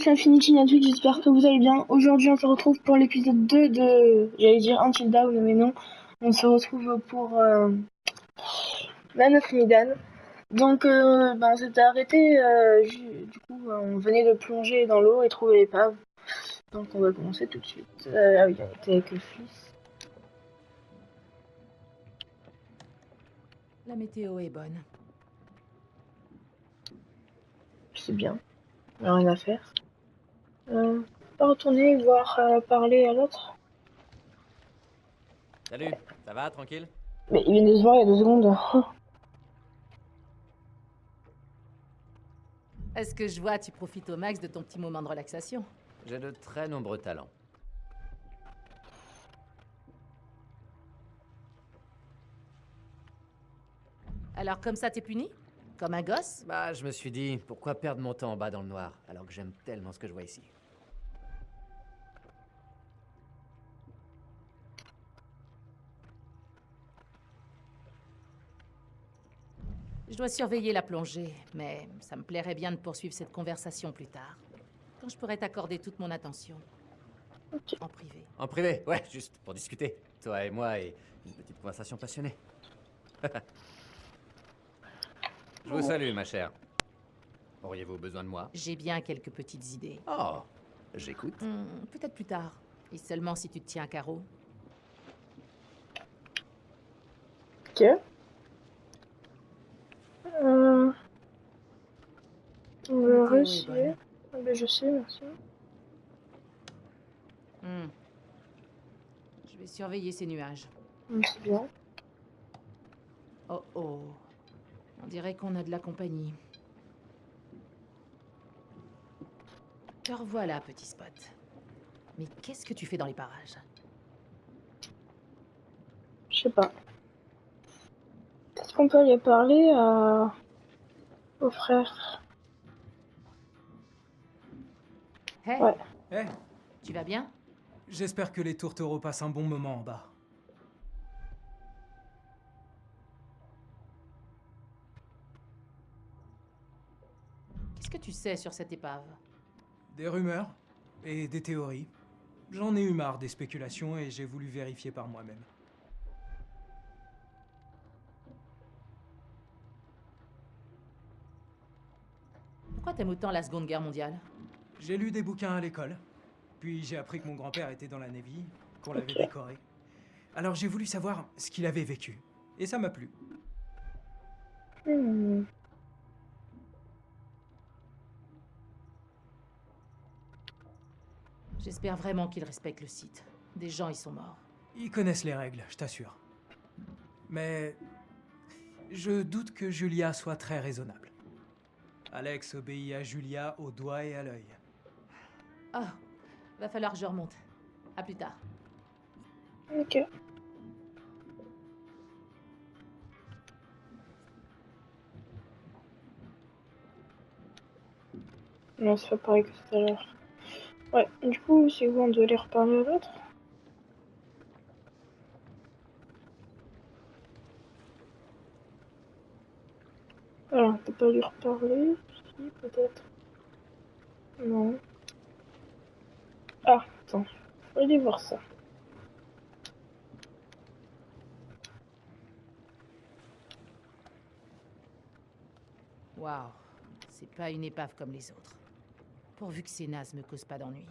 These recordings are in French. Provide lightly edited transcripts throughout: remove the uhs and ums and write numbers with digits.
c'est Infinity à tous, j'espère que vous allez bien. Aujourd'hui, on se retrouve pour l'épisode 2 de... J'allais dire Until Dawn, mais non. On se retrouve pour Man of Medan. Donc, on s'était arrêté, du coup, on venait de plonger dans l'eau et trouver l'épave. Donc, on va commencer tout de suite. Ah oui, on était avec le fils. La météo est bonne. C'est bien, on a rien à faire. On va retourner voir parler à l'autre. Salut, ça va, tranquille? Mais il vient de se voir il y a 2 secondes. Est-ce que je vois, tu profites au max de ton petit moment de relaxation? J'ai de très nombreux talents. Alors comme ça, t'es puni? Comme un gosse? Bah, je me suis dit, pourquoi perdre mon temps en bas dans le noir, alors que j'aime tellement ce que je vois ici. Je dois surveiller la plongée, mais ça me plairait bien de poursuivre cette conversation plus tard. Quand je pourrais t'accorder toute mon attention. Ok. En privé. En privé, ouais, juste pour discuter. Toi et moi et une petite conversation passionnée. Je vous salue, ma chère. Auriez-vous besoin de moi? J'ai bien quelques petites idées. Oh, j'écoute. Peut-être plus tard. Et seulement si tu te tiens à carreau. Ok. On va Météo est réussir. bonne. Ah ben, je sais, merci. Je vais surveiller ces nuages. C'est bien. Oh oh. On dirait qu'on a de la compagnie. Te revoilà, petit spot. Mais qu'est-ce que tu fais dans les parages? Je sais pas. Est-ce qu'on peut aller parler au frère? Hé, Ouais. Eh, tu vas bien? j'espère que les tourtereaux passent un bon moment en bas. Qu'est-ce que tu sais sur cette épave? Des rumeurs et des théories. J'en ai eu marre des spéculations et j'ai voulu vérifier par moi-même. Pourquoi t'aimes autant la Seconde Guerre mondiale? J'ai lu des bouquins à l'école, puis j'ai appris que mon grand-père était dans la Navy, qu'on l'avait Ok. décoré. Alors j'ai voulu savoir ce qu'il avait vécu. Et ça m'a plu. Hmm. J'espère vraiment qu'ils respectent le site. Des gens y sont morts. Ils connaissent les règles, je t'assure. Mais je doute que Julia soit très raisonnable. Alex obéit à Julia au doigt et à l'œil. Oh, va falloir que je remonte. À plus tard. Ok. Non, c'est pas pareil que tout à l'heure. Ouais, du coup, c'est où on doit aller reparler à l'autre? Alors, on peut pas lui reparler. Si, peut-être. Non. Ah, attends. Faut aller voir ça. Waouh, c'est pas une épave comme les autres. Pourvu que ces nazes me causent pas d'ennui.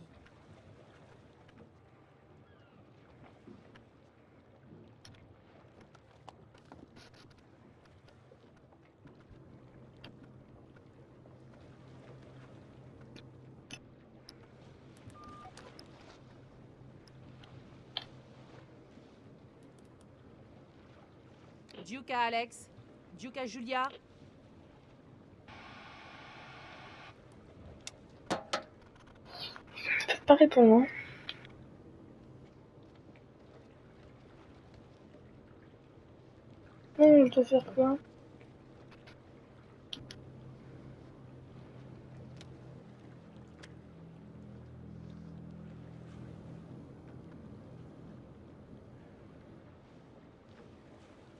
Duke à Alex. Duke à Julia. Pas répondre, hein. Non, je dois faire quoi?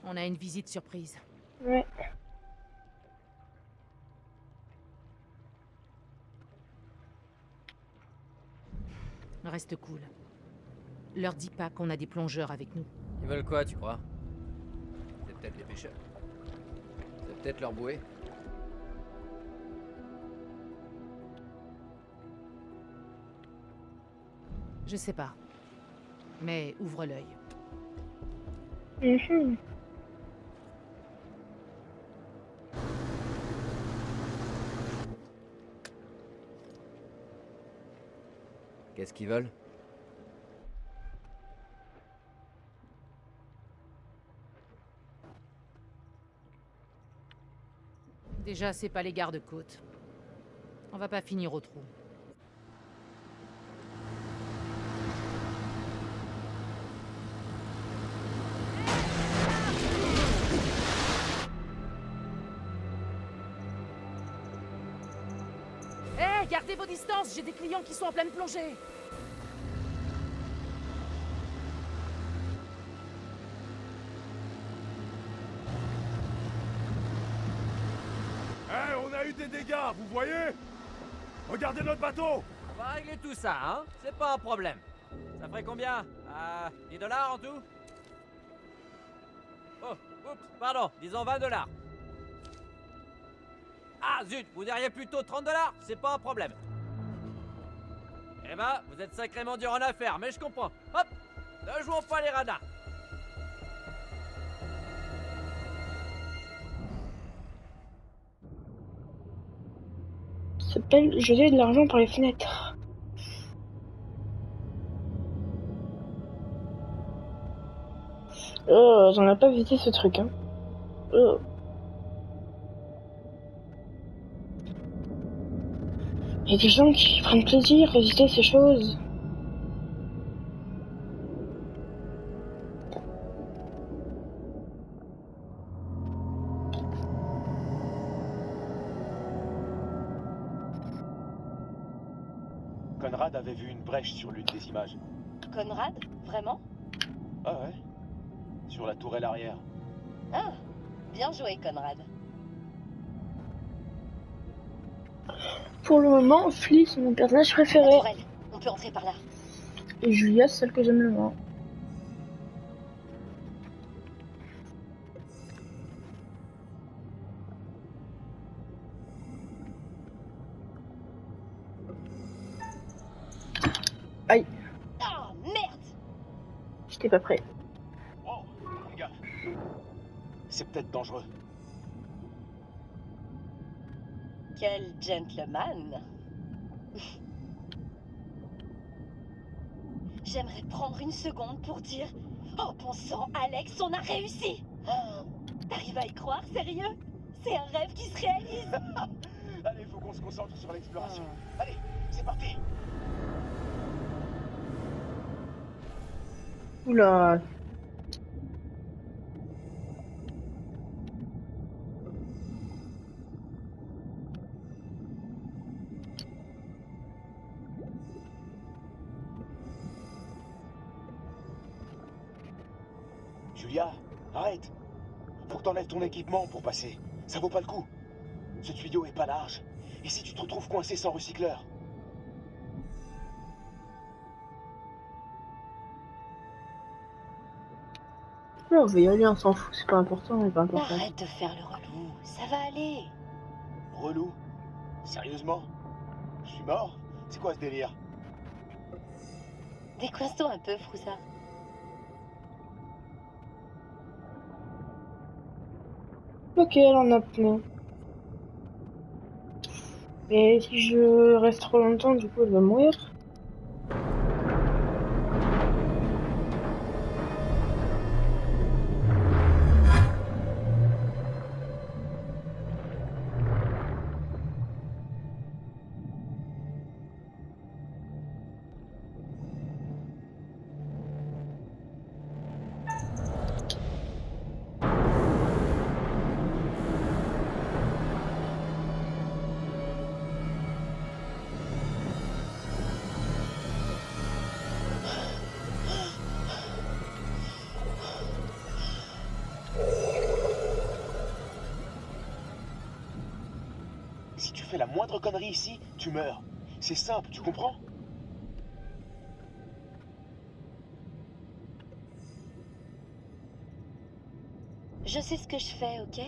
On a une visite surprise. Ouais. Reste cool. Leur dis pas qu'on a des plongeurs avec nous. Ils veulent quoi, tu crois? C'est peut-être des pêcheurs. C'est peut-être leur bouée. Je sais pas. Mais ouvre l'œil. Mhm. Qu'est-ce qu'ils veulent? Déjà, c'est pas les gardes-côtes. On va pas finir au trou. Hé, gardez vos distances, j'ai des clients qui sont en pleine plongée. On a eu des dégâts, vous voyez? Regardez notre bateau! On va régler tout ça, hein? C'est pas un problème. Ça ferait combien? 10 dollars en tout? Oh, oups, pardon, disons 20 dollars. Ah zut, vous diriez plutôt 30 dollars? C'est pas un problème. Eh ben, vous êtes sacrément dur en affaires, mais je comprends. Hop, ne jouons pas les radars. Ça s'appelle jeter de l'argent par les fenêtres. Oh, j'en ai pas visité ce truc, hein. Oh. Il y a des gens qui prennent plaisir à visiter ces choses. Conrad avait vu une brèche sur l'une des images. Conrad? Vraiment? Ah ouais? Sur la tourelle arrière. Ah, bien joué, Conrad. Pour le moment, Flea, c'est mon personnage La préféré. tourelle, on peut entrer par là. Et Julia, c'est celle que j'aime le moins. Aïe, Ah, merde! j'étais pas prêt. Oh, fais gaffe. C'est peut-être dangereux. Quel gentleman! J'aimerais prendre une seconde pour dire... Oh, bon sang, Alex, on a réussi! Oh, t'arrives à y croire, sérieux? C'est un rêve qui se réalise! Allez, faut qu'on se concentre sur l'exploration. Allez, c'est parti. Oula. Julia, arrête. Faut que t'enlèves ton équipement pour passer. Ça vaut pas le coup. Ce tuyau est pas large. Et si tu te retrouves coincé sans recycleur? Non, on va y aller, on s'en fout, c'est pas important, c'est pas important. Arrête de faire le relou, ça va aller. Relou? Sérieusement? Je suis mort? C'est quoi ce délire? Décoince-toi un peu, Froussard. Ok, elle en a plein. Et si je reste trop longtemps, du coup, elle va mourir. Si tu fais la moindre connerie ici, tu meurs. C'est simple, tu comprends? Je sais ce que je fais, ok?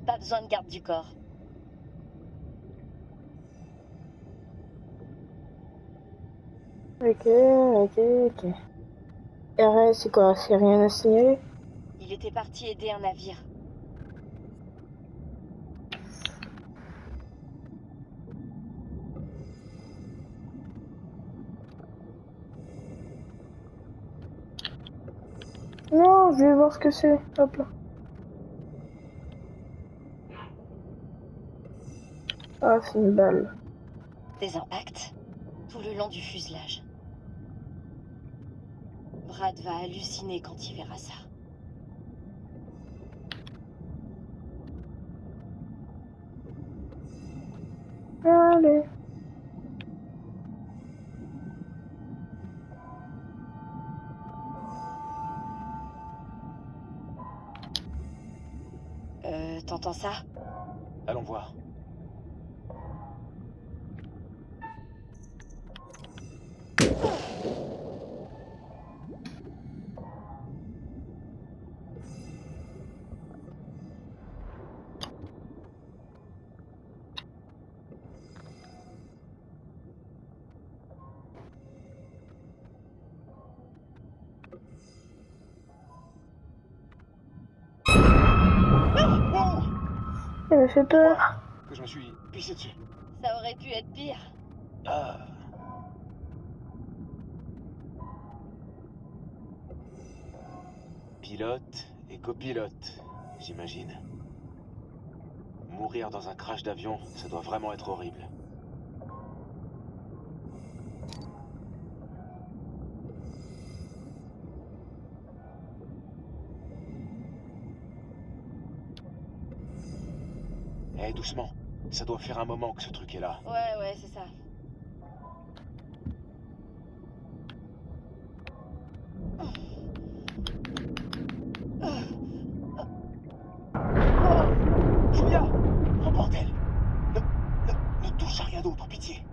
Pas besoin de garde du corps. Ok, ok. RS, c'est quoi? C'est rien à signaler? Il était parti aider un navire. Non, je vais voir ce que c'est. Hop là. Ah, c'est une balle. Des impacts tout le long du fuselage. Brad va halluciner quand il verra ça. Allez. T'entends ça? Allons voir. Wow! Ça m'a fait peur. Que je me suis pissé dessus. Ça aurait pu être pire. Ah. Pilote et copilote, j'imagine. Mourir dans un crash d'avion, ça doit vraiment être horrible. Eh, doucement. Ça doit faire un moment que ce truc est là. Ouais, c'est ça. Julia! Oh bordel! Ne touche à rien d'autre, pitié!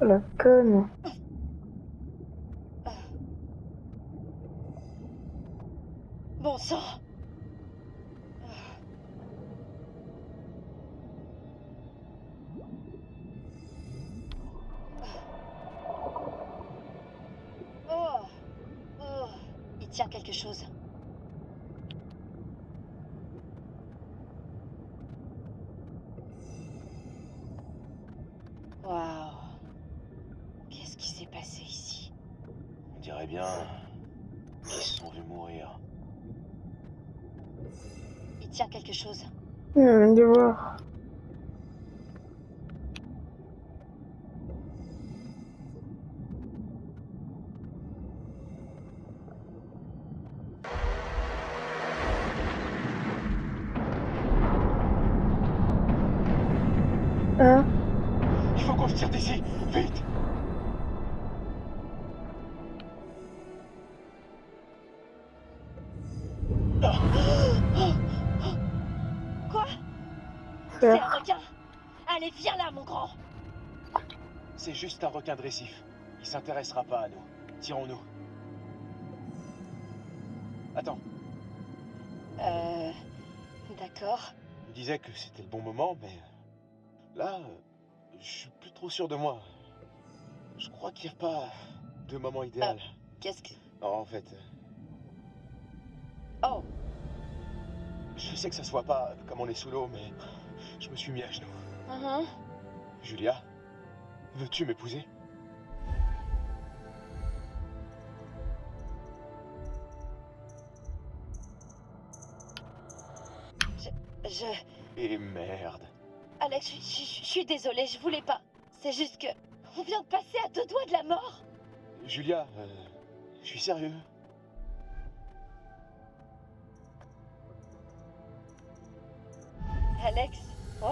Oh, la conne. Bon sang! Oh. Il tient quelque chose. Waouh. Qu'est-ce qui s'est passé ici? On dirait bien qu'ils se sont vus mourir. Il tient quelque chose. De voir. Hein? Il faut qu'on se tire d'ici! Vite! Quoi? C'est un Faire. requin! Allez, viens là, mon grand! C'est juste un requin de récif. Il s'intéressera pas à nous. Tirons-nous. Attends, D'accord. je me disais que c'était le bon moment, mais... Là, je suis plus trop sûr de moi. Je crois qu'il n'y a pas de moment idéal. Qu'est-ce que... Non, en fait, Oh! je sais que ça se voit pas comme on est sous l'eau, mais je me suis mis à genoux. Mhm. Julia, veux-tu m'épouser? Je... Et merde. Alex, je suis désolée, je voulais pas. C'est juste que... On vient de passer à 2 doigts de la mort! Julia, je suis sérieux. Alex, oh,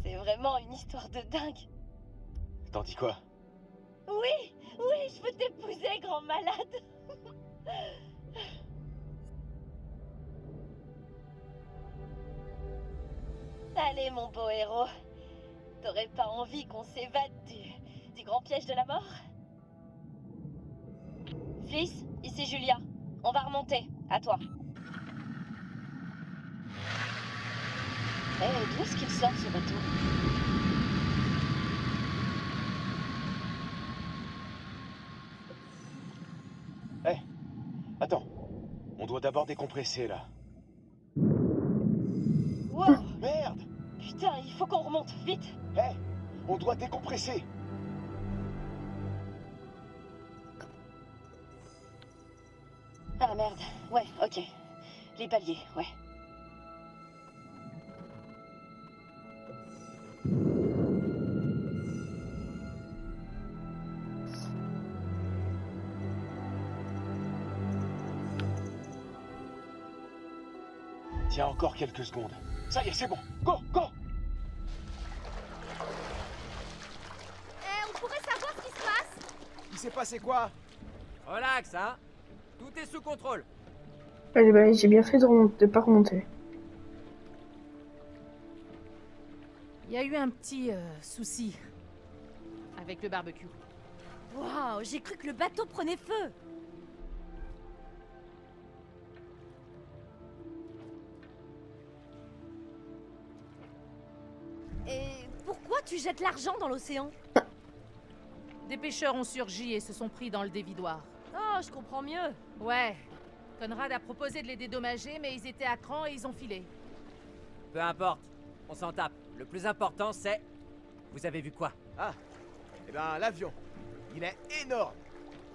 c'est vraiment une histoire de dingue. T'en dis quoi? Oui, je veux t'épouser, grand malade. Allez, mon beau héros. T'aurais pas envie qu'on s'évade du grand piège de la mort? Fliss, ici Julia. On va remonter. À toi. Eh, d'où est-ce qu'il sort ce bateau? Hé, attends. On doit d'abord décompresser, là. Wow! Merde! Putain, il faut qu'on remonte, vite! Hé, on doit décompresser. Ah merde, ouais, ok. Les paliers, ouais. Tiens, encore quelques secondes. Ça y est, c'est bon. Go, go! On pourrait savoir ce qui se passe? Il s'est passé quoi? Relax, hein. Tout est sous contrôle. Allez, bah, j'ai bien fait de pas remonter. Il y a eu un petit souci avec le barbecue. Waouh, j'ai cru que le bateau prenait feu. Et pourquoi tu jettes l'argent dans l'océan? Des pêcheurs ont surgi et se sont pris dans le dévidoir. Oh, je comprends mieux. Ouais. Conrad a proposé de les dédommager, mais ils étaient à cran et ils ont filé. Peu importe, on s'en tape. Le plus important, c'est... Vous avez vu quoi? Ah, eh ben l'avion. Il est énorme.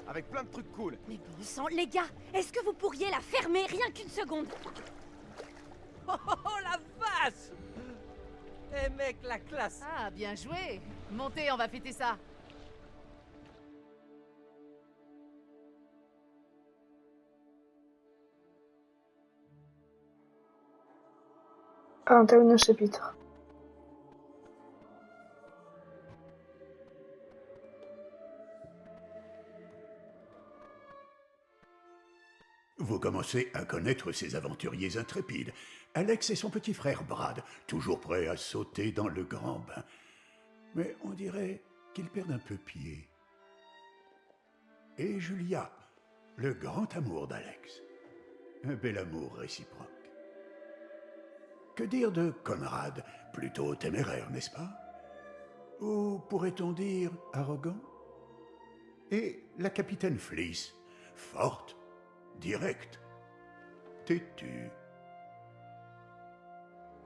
Avec plein de trucs cool. Mais bon sang, les gars, est-ce que vous pourriez la fermer rien qu'une seconde? Oh la vache! Eh mec, la classe! Ah, bien joué. Montez, on va fêter ça. Ah, on termine le chapitre. Vous commencez à connaître ces aventuriers intrépides. Alex et son petit frère Brad, toujours prêts à sauter dans le grand bain. Mais on dirait qu'ils perdent un peu pied. Et Julia, le grand amour d'Alex. Un bel amour réciproque. Que dire de Conrad, plutôt téméraire, n'est-ce pas? Ou pourrait-on dire arrogant? Et la capitaine Fleece, forte, directe, têtue.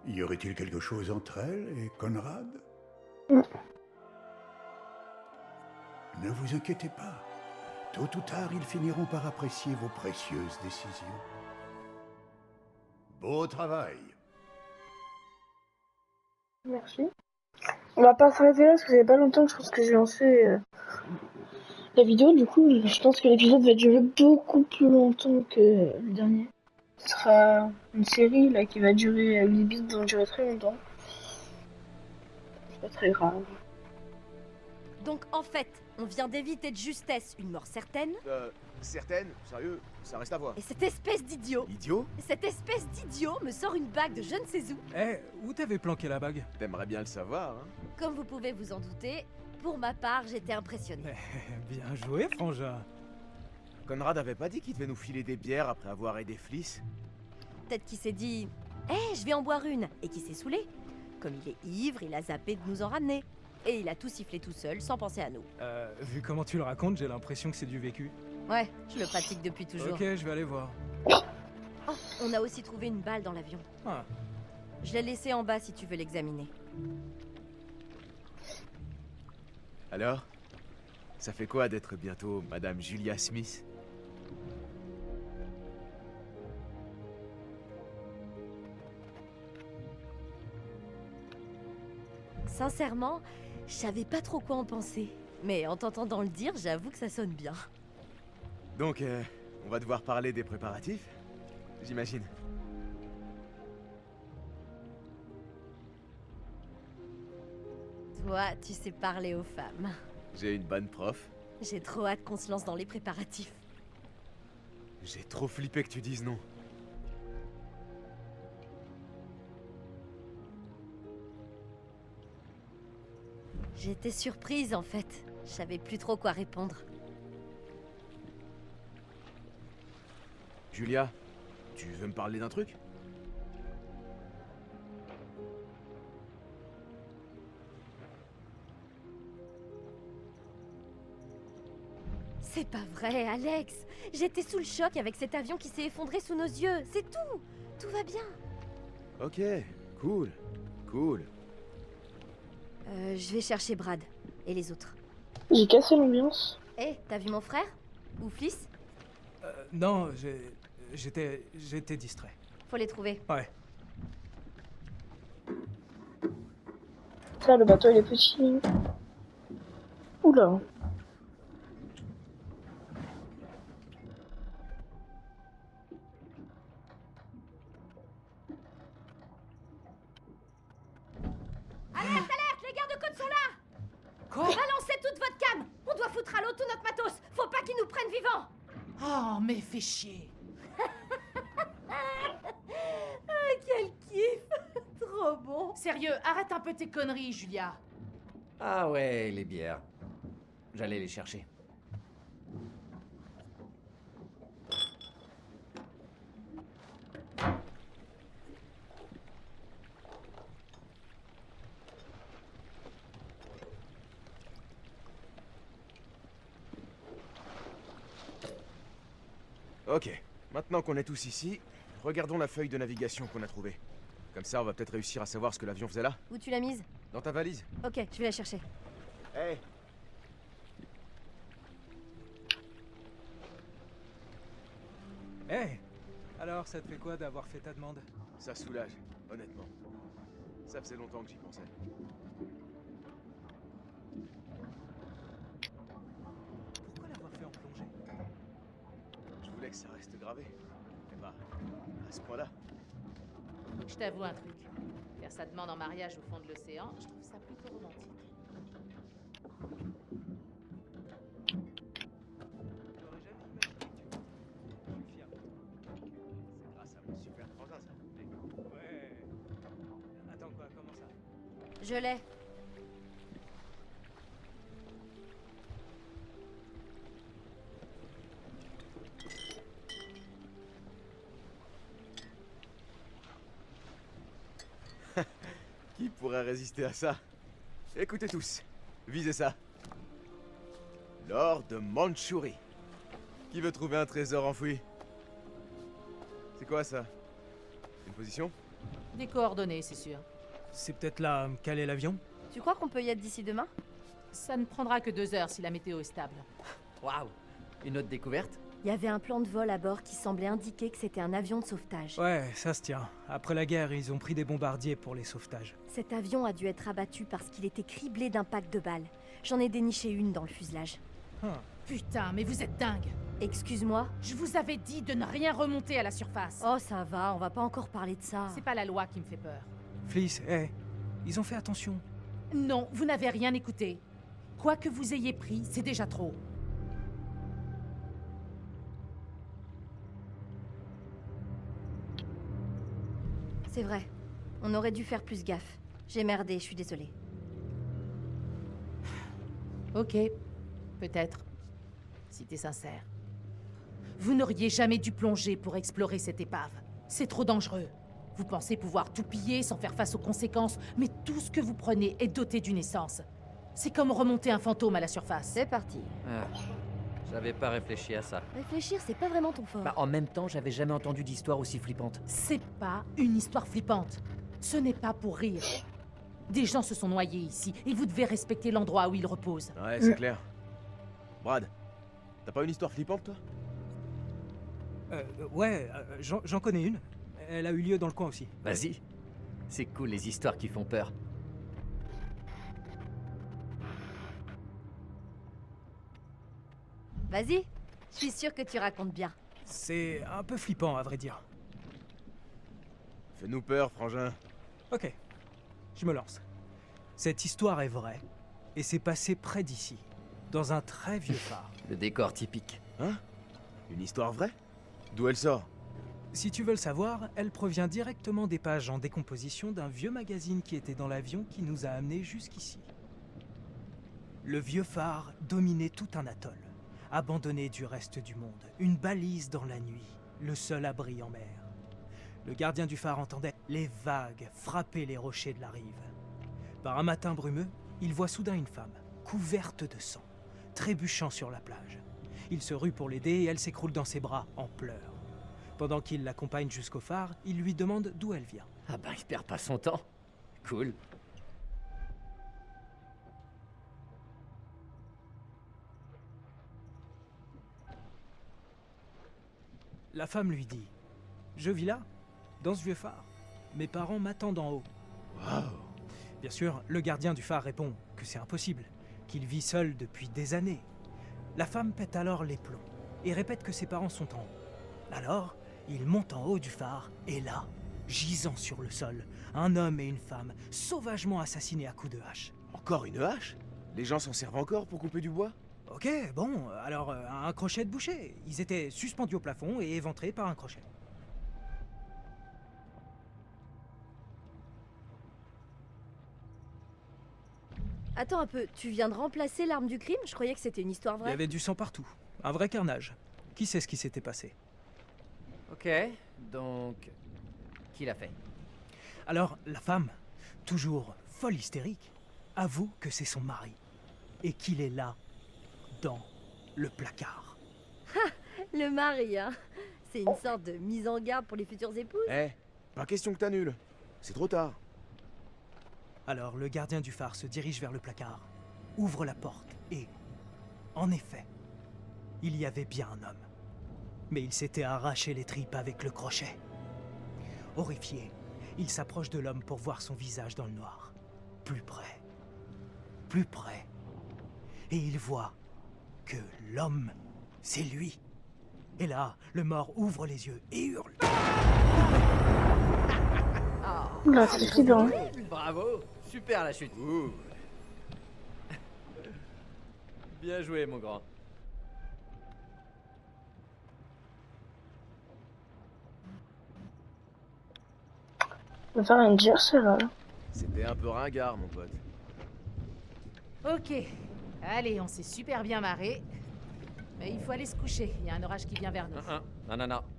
Y aurait-il quelque chose entre elle et Conrad? Non. Ne vous inquiétez pas. Tôt ou tard, ils finiront par apprécier vos précieuses décisions. Beau travail. Merci. On va pas s'arrêter là parce que ça fait pas longtemps que je pense que j'ai lancé la vidéo. Du coup, je pense que l'épisode va durer beaucoup plus longtemps que le dernier. Ce sera une série là qui va durer 8 bits, donc durer très longtemps. C'est pas très grave. Donc en fait, on vient d'éviter de justesse une mort certaine, Certaines, sérieux, ça reste à voir. et cette espèce d'idiot, Idiot? me sort une bague de je ne sais où. Eh, où t'avais planqué la bague? T'aimerais bien le savoir, hein? Comme vous pouvez vous en douter, pour ma part, j'étais impressionnée. Bien joué, frangin. Conrad avait pas dit qu'il devait nous filer des bières après avoir aidé Fleece? Peut-être qu'il s'est dit « Eh, je vais en boire une !» et qu'il s'est saoulé. Comme il est ivre, il a zappé de nous en ramener. Et il a tout sifflé tout seul, sans penser à nous. Vu comment tu le racontes, j'ai l'impression que c'est du vécu. Ouais, je le pratique depuis toujours. Ok, je vais aller voir. Oh, on a aussi trouvé une balle dans l'avion. Ah. Je l'ai laissée en bas si tu veux l'examiner. Alors? Ça fait quoi d'être bientôt Madame Julia Smith? Sincèrement, je savais pas trop quoi en penser. Mais en t'entendant le dire, j'avoue que ça sonne bien. Donc, on va devoir parler des préparatifs? J'imagine. Toi, tu sais parler aux femmes. J'ai une bonne prof. J'ai trop hâte qu'on se lance dans les préparatifs. J'ai trop flippé que tu dises non. J'étais surprise en fait. Je savais plus trop quoi répondre. Julia, tu veux me parler d'un truc? C'est pas vrai, Alex. J'étais sous le choc avec cet avion qui s'est effondré sous nos yeux. C'est tout. Tout va bien. Ok, cool, cool. Je vais chercher Brad et les autres. J'ai cassé l'ambiance. Hé, t'as vu mon frère? Ou Fliss? Non, j'étais distrait. Faut les trouver. Ouais. Ça, le bateau, il est petit. Oula. Alerte, les gardes-côtes sont là! Quoi? Balancez toute votre cam! On doit foutre à l'eau tout notre matos! Faut pas qu'ils nous prennent vivants! Oh, mais fais chier. Quel kiff! Trop bon! Sérieux, arrête un peu tes conneries, Julia. Ah ouais, les bières. J'allais les chercher. Ok, maintenant qu'on est tous ici, regardons la feuille de navigation qu'on a trouvée. Comme ça, on va peut-être réussir à savoir ce que l'avion faisait là. Où tu l'as mise? Dans ta valise. Ok, je vais la chercher. Hey. Hey! Alors, ça te fait quoi d'avoir fait ta demande? Ça soulage, honnêtement. Ça faisait longtemps que j'y pensais. Pourquoi l'avoir fait en plongée? Je voulais que ça reste gravé. Mais bah, à ce point-là. Je t'avoue un truc. Faire sa demande en mariage au fond de l'océan, je trouve ça plutôt romantique. J'aurais jamais imaginé que tu... Je suis fier de toi. C'est grâce à mon super frangin, ça. Ouais. Attends quoi, comment ça? Je l'ai. Qui pourrait résister à ça? Écoutez tous, visez ça. L'or de Mandchourie. Qui veut trouver un trésor enfoui? C'est quoi ça? Une position? Des coordonnées, c'est sûr. C'est peut-être là quel est l'avion? Tu crois qu'on peut y être d'ici demain? Ça ne prendra que 2 heures si la météo est stable. Waouh! Une autre découverte? Il y avait un plan de vol à bord qui semblait indiquer que c'était un avion de sauvetage. Ouais, ça se tient. Après la guerre, ils ont pris des bombardiers pour les sauvetages. Cet avion a dû être abattu parce qu'il était criblé d'impacts de balles. J'en ai déniché une dans le fuselage. Putain, mais vous êtes dingue. Excuse-moi? Je vous avais dit de ne rien remonter à la surface. Oh, ça va, on va pas encore parler de ça. C'est pas la loi qui me fait peur. Fliss, hey, ils ont fait attention. Non, vous n'avez rien écouté. Quoi que vous ayez pris, c'est déjà trop. C'est vrai. On aurait dû faire plus gaffe. J'ai merdé, je suis désolée. Ok, peut-être. Si t'es sincère. Vous n'auriez jamais dû plonger pour explorer cette épave. C'est trop dangereux. Vous pensez pouvoir tout piller sans faire face aux conséquences, mais tout ce que vous prenez est doté d'une essence. C'est comme remonter un fantôme à la surface. C'est parti. Ah, j'avais pas réfléchi à ça. Réfléchir, c'est pas vraiment ton fort. Bah, en même temps, j'avais jamais entendu d'histoire aussi flippante. C'est pas une histoire flippante. Ce n'est pas pour rire. Des gens se sont noyés ici, et vous devez respecter l'endroit où ils reposent. Ouais, c'est clair. Brad, t'as pas une histoire flippante, toi? Ouais, j'en connais une. Elle a eu lieu dans le coin aussi. Vas-y. C'est cool les histoires qui font peur. Vas-y, je suis sûre que tu racontes bien. C'est un peu flippant, à vrai dire. Fais-nous peur, frangin. Ok, je me lance. Cette histoire est vraie, et c'est passé près d'ici, dans un très vieux phare. Le décor typique. Hein? Une histoire vraie? D'où elle sort? Si tu veux le savoir, elle provient directement des pages en décomposition d'un vieux magazine qui était dans l'avion qui nous a amenés jusqu'ici. Le vieux phare dominait tout un atoll, abandonné du reste du monde, une balise dans la nuit, le seul abri en mer. Le gardien du phare entendait les vagues frapper les rochers de la rive. Par un matin brumeux, il voit soudain une femme, couverte de sang, trébuchant sur la plage. Il se rue pour l'aider et elle s'écroule dans ses bras, en pleurs. Pendant qu'il l'accompagne jusqu'au phare, il lui demande d'où elle vient. Ah ben, il perd pas son temps. Cool. La femme lui dit « Je vis là, dans ce vieux phare. Mes parents m'attendent en haut. » Waouh. Bien sûr, le gardien du phare répond que c'est impossible, qu'il vit seul depuis des années. La femme pète alors les plombs et répète que ses parents sont en haut. Alors, il monte en haut du phare et là, gisant sur le sol, un homme et une femme sauvagement assassinés à coups de hache. Encore une hache? Les gens s'en servent encore pour couper du bois? Ok, bon, alors un crochet de boucher. Ils étaient suspendus au plafond et éventrés par un crochet. Attends un peu, tu viens de remplacer l'arme du crime? Je croyais que c'était une histoire Il y vraie. avait du sang partout, un vrai carnage. Qui sait ce qui s'était passé? Ok, donc... Qui l'a fait? Alors, la femme, toujours folle hystérique, avoue que c'est son mari et qu'il est là, dans le placard. Le mari, hein. C'est une sorte de mise en garde pour les futures épouses. Eh, pas question que t'annules. C'est trop tard. Alors, le gardien du phare se dirige vers le placard, ouvre la porte et, en effet, il y avait bien un homme. Mais il s'était arraché les tripes avec le crochet. Horrifié, il s'approche de l'homme pour voir son visage dans le noir. Plus près. Plus près. Et il voit que l'homme, c'est lui. Et là, le mort ouvre les yeux et hurle. Oula, c'est flippant. Bravo, super la chute. Ouh. Bien joué, mon grand. On va faire un tir, ça va. C'était un peu ringard, mon pote. Ok. Allez, on s'est super bien marré. Mais il faut aller se coucher. Il y a un orage qui vient vers nous.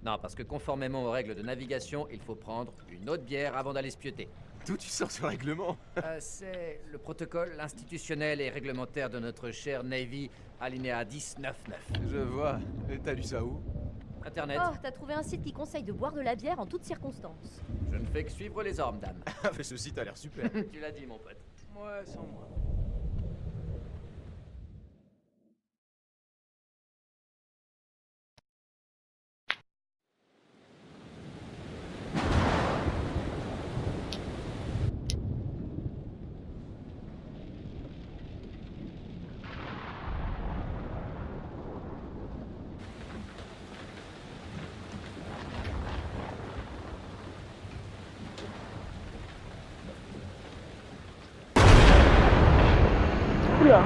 Non, parce que conformément aux règles de navigation, il faut prendre une autre bière avant d'aller se pioter. D'où tu sors ce règlement? C'est le protocole institutionnel et réglementaire de notre cher Navy, alinéa 10.9.9. Je vois. Et t'as lu ça où? Internet. Oh, t'as trouvé un site qui conseille de boire de la bière en toutes circonstances. Je ne fais que suivre les ordres, dame. Ah, mais ce site a l'air super. Tu l'as dit, mon pote. Ouais, sans moi. Oula.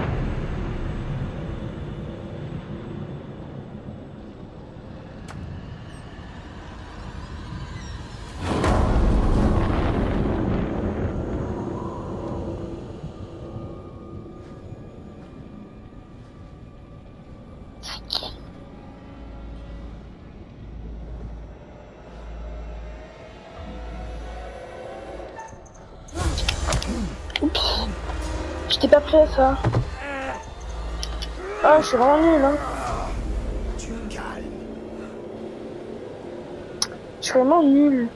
Oups. J'étais pas prêt à ça. Ah, je suis vraiment nul, hein. Tu calmes. Je suis vraiment nul.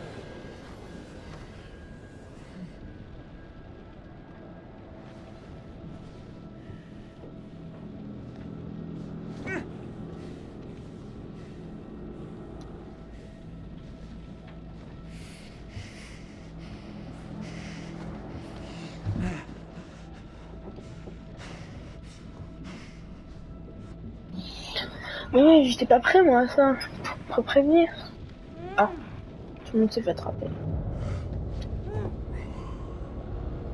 Mais oui, j'étais pas prêt moi à ça. Faut prévenir. Ah, tout le monde s'est fait attraper.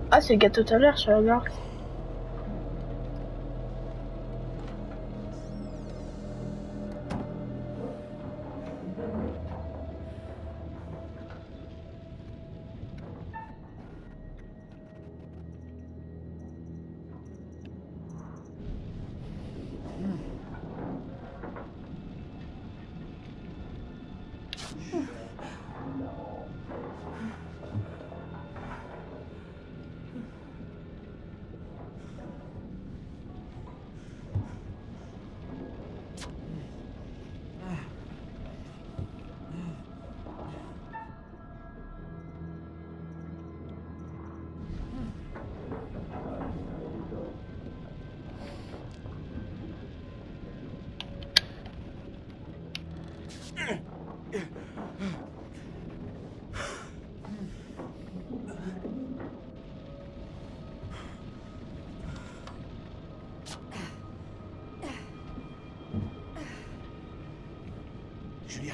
Ah, c'est le gâteau tout à l'heure sur la barque. Julia,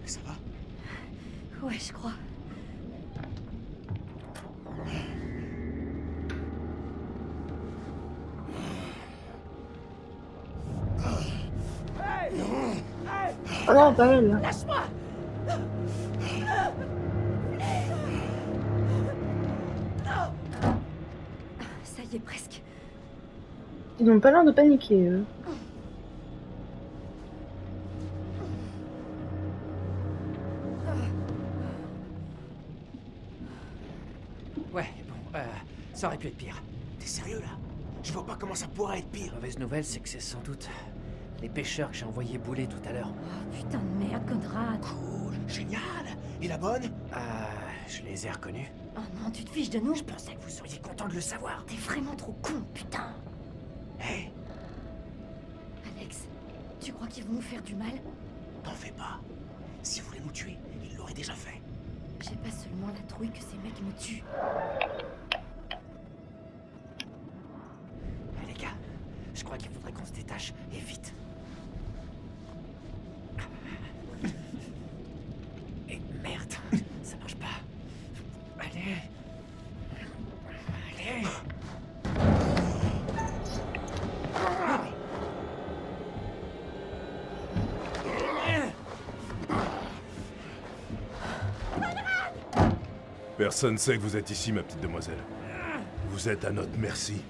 ça va? Ouais, je crois. Oh non, pas elle. Lâche-moi! Ça y est, presque. Ils n'ont pas l'air de paniquer, eux. Ouais, bon, ça aurait pu être pire. T'es sérieux là? Je vois pas comment ça pourrait être pire. La mauvaise nouvelle, c'est que c'est sans doute les pêcheurs que j'ai envoyés bouler tout à l'heure. Oh putain de merde, Conrad. Cool, génial. Et la bonne? Je les ai reconnus. Oh non, tu te fiches de nous? Je pensais que vous seriez content de le savoir. T'es vraiment trop con, putain. Hé, Alex, tu crois qu'ils vont nous faire du mal? T'en fais pas. S'ils voulaient nous tuer, ils l'auraient déjà fait. J'ai pas seulement la trouille que ces mecs me tuent. les gars, je crois qu'il faudrait qu'on se détache, et vite. Et merde, ça marche pas. Allez. Allez. Personne sait que vous êtes ici, ma petite demoiselle. Vous êtes à notre merci.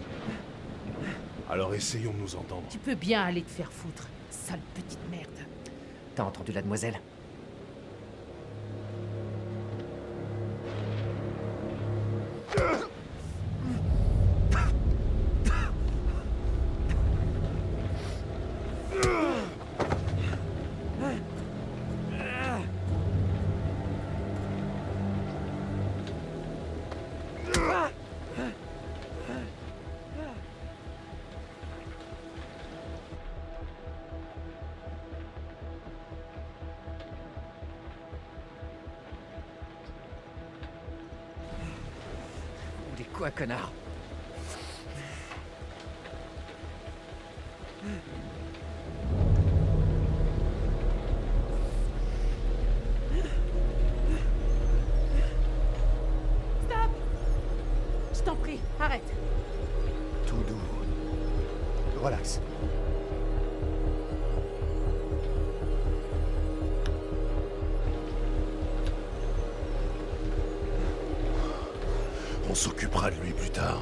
Alors essayons de nous entendre. Tu peux bien aller te faire foutre, sale petite merde. T'as entendu la demoiselle? Des quoi, connard? Stop! Je t'en prie, arrête. Tout doux. Relax. On s'occupera de lui plus tard.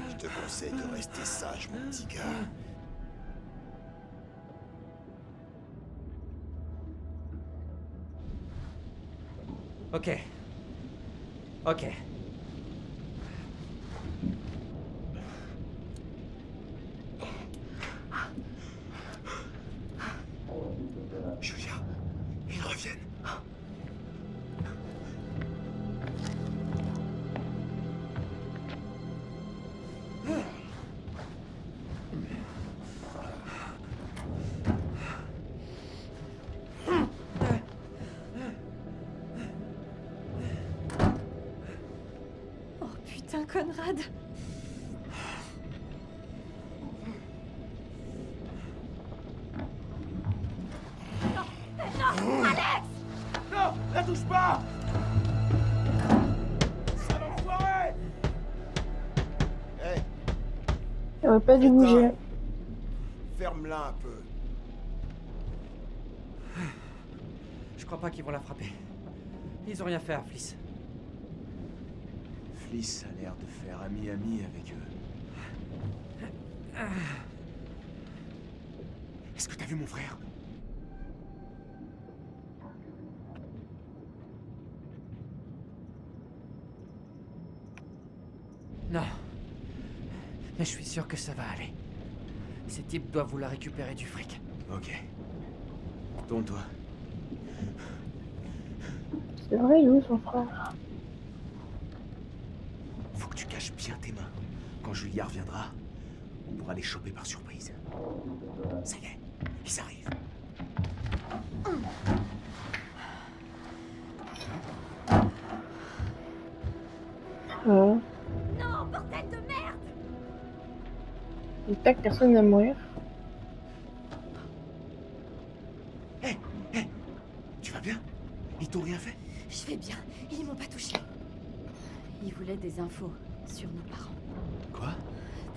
Je te conseille de rester sage, mon petit gars. Ok. Ok. Julia, ils reviennent. Oh putain, Conrad. Non, la touche pas! Sale enfoiré! Hey, Elle aurait pas dû bouger. ferme-la un peu. Je crois pas qu'ils vont la frapper. Ils ont rien fait à Fliss. Fliss a l'air de faire ami-ami avec eux. Est-ce que t'as vu mon frère? Non. Mais je suis sûr que ça va aller. Ces types doivent vouloir récupérer du fric. Ok. Tourne-toi. C'est vrai, il est où son frère? Faut que tu caches bien tes mains. Quand Julia reviendra, on pourra les choper par surprise. Ça y est, ils arrivent. Euh, Non, bordel de merde! J'espère que personne va mourir. Hé, hé, tu vas bien? Ils t'ont rien fait? Je vais bien, ils m'ont pas touché. Ils voulaient des infos sur nos parents, Quoi?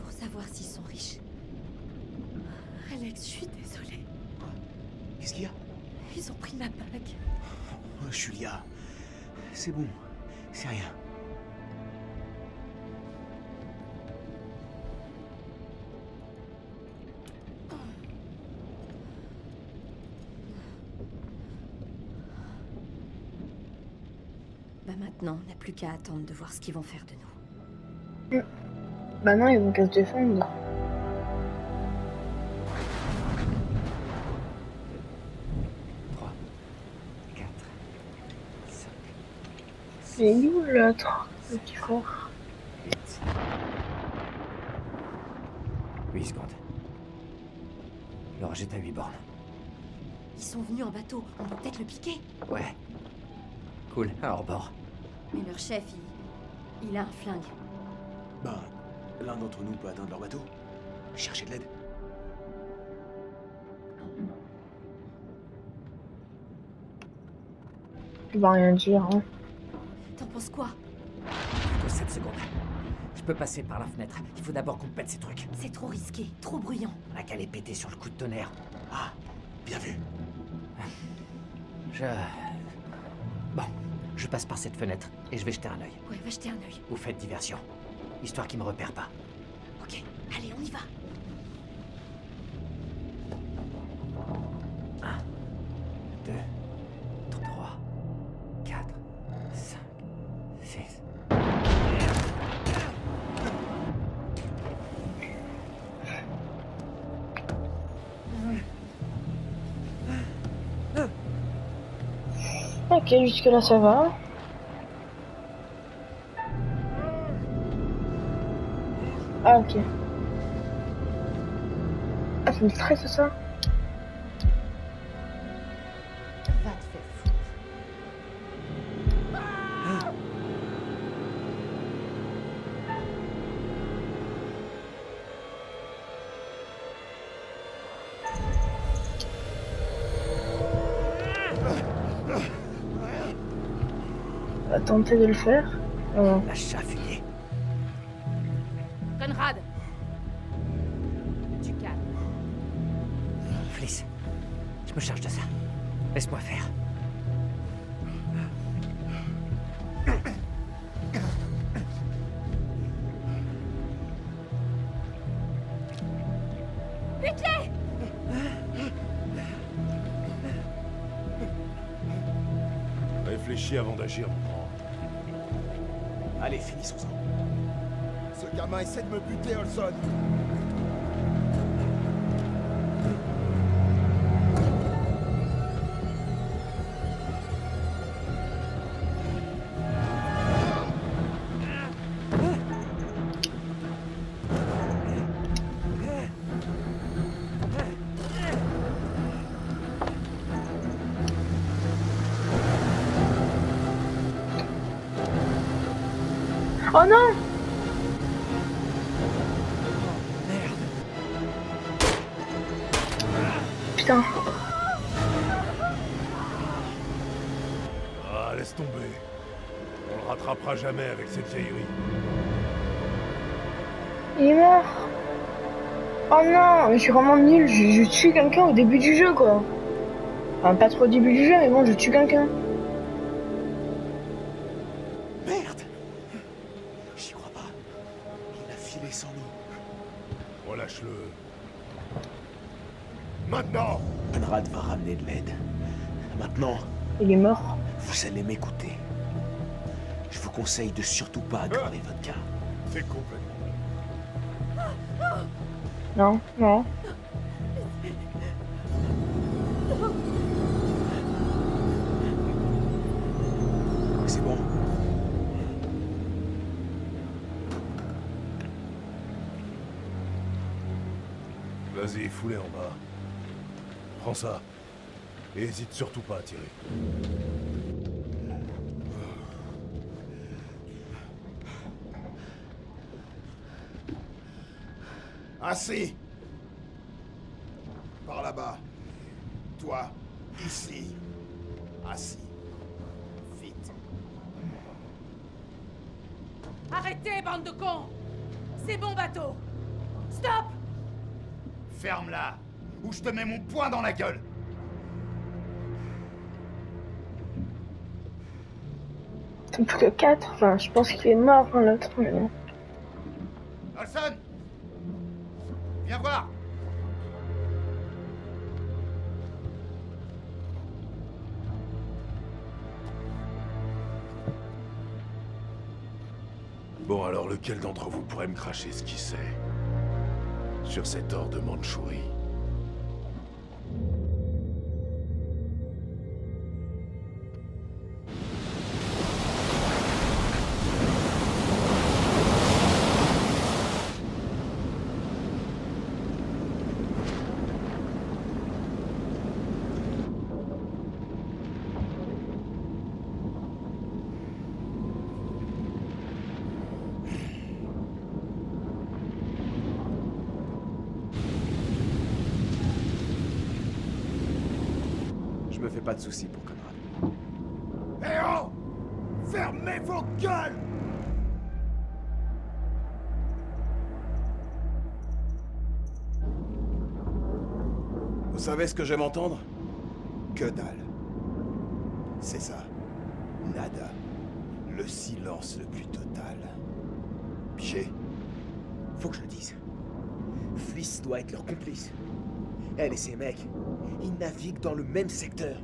pour savoir s'ils sont riches. Alex, je suis désolée. Qu'est-ce qu'il y a? Ils ont pris ma bague. Oh, Julia, c'est bon, c'est rien. Bah maintenant, on n'a plus qu'à attendre de voir ce qu'ils vont faire de nous. Bah non, ils vont qu'à se défendre. C'est où l'autre, le petit frère? 8 secondes. L'orage est à 8 bornes. Ils sont venus en bateau, on peut peut-être le piquer. Ouais. Cool, à hors-bord. Mais leur chef, il a un flingue. Ben, l'un d'entre nous peut atteindre leur bateau. Chercher de l'aide. Tu vas rien dire, hein. T'en penses quoi? Plutôt 7 secondes. Je peux passer par la fenêtre. Il faut d'abord qu'on pète ces trucs. C'est trop risqué, trop bruyant. On a qu'à les péter sur le coup de tonnerre. Ah, bien vu. Bon, je passe par cette fenêtre et je vais jeter un œil. Ouais, va jeter un œil. Vous faites diversion. Histoire qu'ils me repèrent pas. Ok, allez, on y va. 1, 2, 3, 4, 5, 6. Ok, jusque là ça va. Ah ok. Ah ça me stresse ça. Va te faire foutre. On va tenter de le faire. La chaffier. Conrad! Tu calmes. Fliss, je me charge de ça. Laisse-moi faire. Réfléchis avant d'agir, mon grand. Allez, finissons-en. Ce gamin essaie de me buter, Olson. Oh non! Putain. Ah, laisse tomber. On le rattrapera jamais avec cette vieillerie. Il est mort. Oh non, mais je suis vraiment nul. Je tue quelqu'un au début du jeu quoi. Enfin pas trop au début du jeu, mais bon je tue quelqu'un. Merde! J'y crois pas. Il a filé sans nous. Relâche-le. Maintenant! Conrad va ramener de l'aide. Maintenant, Il est mort. vous allez m'écouter. Je vous conseille de surtout pas aggraver votre cas. T'es complètement... Non, non. Vas-y, fous-les en bas. Prends ça. Et hésite surtout pas à tirer. Assis. Par là-bas. Toi, ici. Assis. Vite. Arrêtez, bande de cons! C'est bon, bateau! Stop! Ferme-la, ou je te mets mon poing dans la gueule. C'est plus que 4. Enfin, je pense qu'il est mort, hein, l'autre, mais bon. Olson! Viens voir! Bon, alors lequel d'entre vous pourrait me cracher ce qu'il sait sur cet or de Mandchourie? Je me fais pas de soucis pour Conrad. Eh oh! Fermez vos gueules! Vous savez ce que j'aime entendre? Que dalle. C'est ça. Nada. Le silence le plus total. Piché. Faut que je le dise. Fliss doit être leur complice. Elle et ses mecs, ils naviguent dans le même secteur.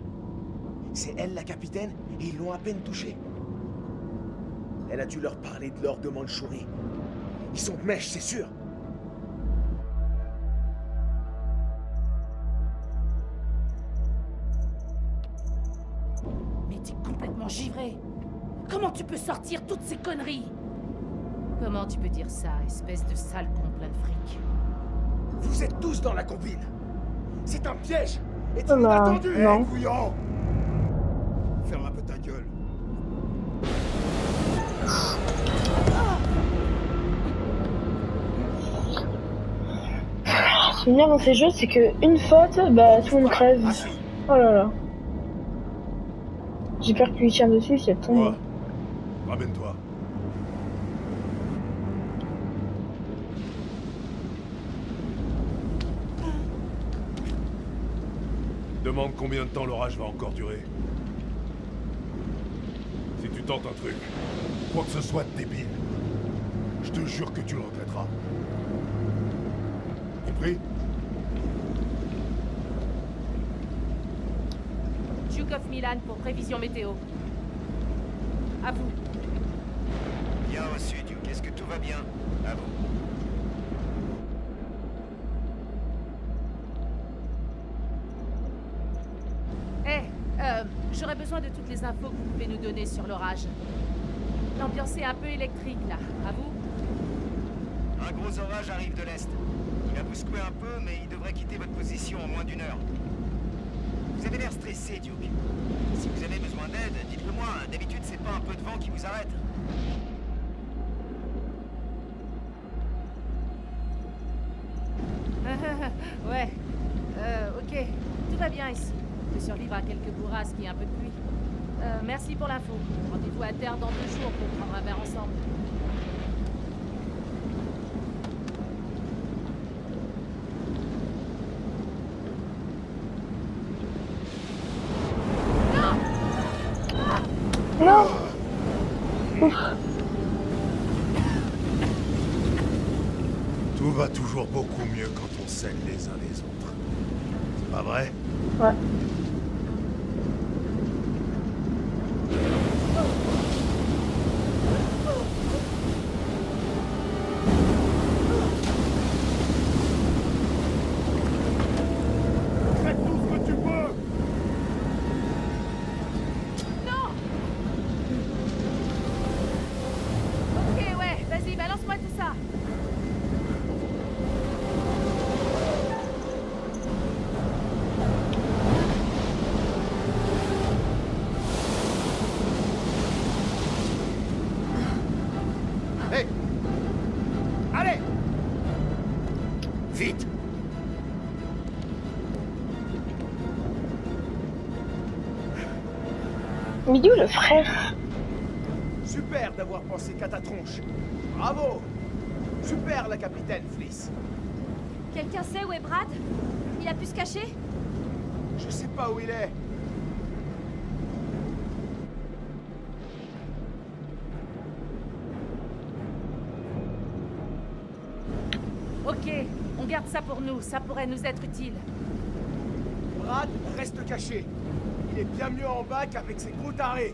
C'est elle la capitaine et ils l'ont à peine touchée. Elle a dû leur parler de l'or de Mandchourie. Ils sont de mèche, c'est sûr. Mais t'es complètement givré! Comment tu peux sortir toutes ces conneries? Comment tu peux dire ça, espèce de sale con plein de fric? Vous êtes tous dans la combine. C'est un piège. Et tu Oh m'as non, attendu, non. Couillon! Ferme un peu ta gueule. Ce qui est bien dans ces jeux, c'est que une faute, bah tout le monde crève. Oh là là. J'ai peur qu'il lui tire dessus si elle tombe. Quoi? Ramène-toi. Demande combien de temps l'orage va encore durer. Si tu tentes un truc, quoi que ce soit de débile, je te jure que tu le regretteras. Compris? Zhukov Milan pour prévision météo. À vous. Bien reçu, Duke. Est-ce que tout va bien? À vous. J'aurais besoin de toutes les infos que vous pouvez nous donner sur l'orage. L'ambiance est un peu électrique, là. À vous? Un gros orage arrive de l'est. Il va vous secouer un peu, mais il devrait quitter votre position en moins d'1 heure. Vous avez l'air stressé, Duke. Si vous avez besoin d'aide, dites-le moi. D'habitude, c'est pas un peu de vent qui vous arrête. Ouais. Ok. Tout va bien ici. Je peux survivre à quelques bourrasques et un peu de pluie. Merci pour l'info. Rendez-vous à terre dans 2 jours pour prendre un verre ensemble. Non! Ouf. Tout va toujours beaucoup mieux quand on s'aide les uns les autres. C'est pas vrai? Ouais. Fais tout ce que tu peux! Ok, ouais. Vas-y, balance-moi tout ça. Mais d'où le frère? Super d'avoir pensé qu'à ta tronche. Bravo. Super la capitaine, Fliss. Quelqu'un sait où est Brad? Il a pu se cacher? Je sais pas où il est. Ok, on garde ça pour nous, ça pourrait nous être utile. Brad reste caché. Il est bien mieux en bas qu'avec ses gros tarés.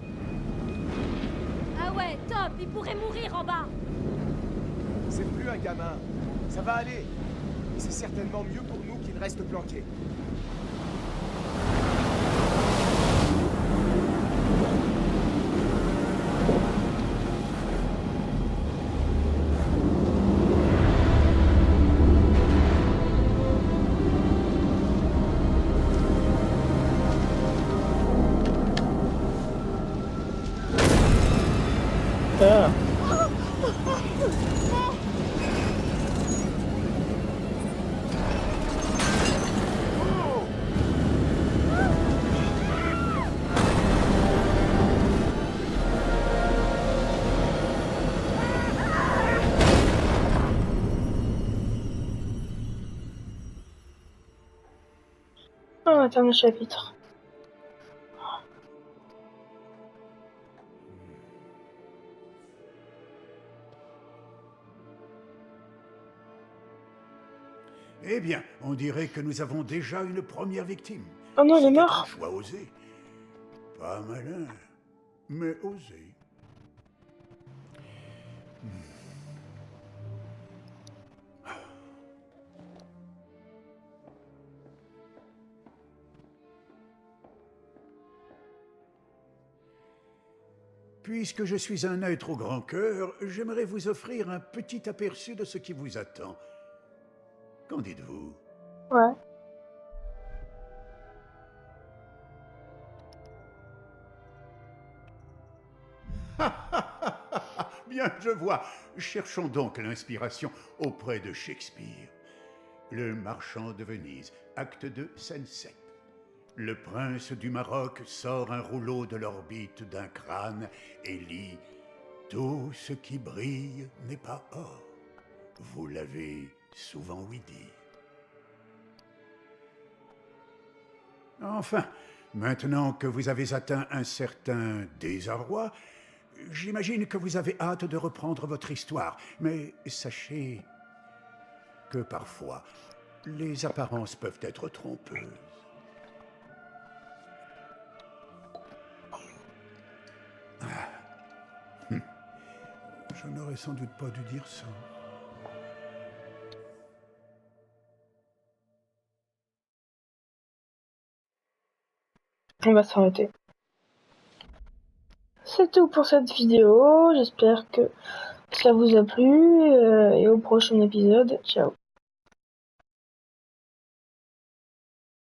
Ah ouais, top, il pourrait mourir en bas. C'est plus un gamin. Ça va aller. Et c'est certainement mieux pour nous qu'il reste planqué. Ah. On attend le chapitre. Eh bien, on dirait que nous avons déjà une première victime. Oh non, il est C'était mort. un choix osé. Pas malin, mais osé. Puisque je suis un être au grand cœur, j'aimerais vous offrir un petit aperçu de ce qui vous attend. Qu'en dites-vous? Ouais. Bien, je vois. Cherchons donc l'inspiration auprès de Shakespeare. Le marchand de Venise, acte 2, scène 7. Le prince du Maroc sort un rouleau de l'orbite d'un crâne et lit « Tout ce qui brille n'est pas or ». Vous l'avez souvent ouï dire. Enfin, maintenant que vous avez atteint un certain désarroi, j'imagine que vous avez hâte de reprendre votre histoire. Mais sachez que parfois, les apparences peuvent être trompeuses. Je n'aurais sans doute pas dû dire ça. On va s'arrêter. C'est tout pour cette vidéo. J'espère que ça vous a plu et au prochain épisode. Ciao.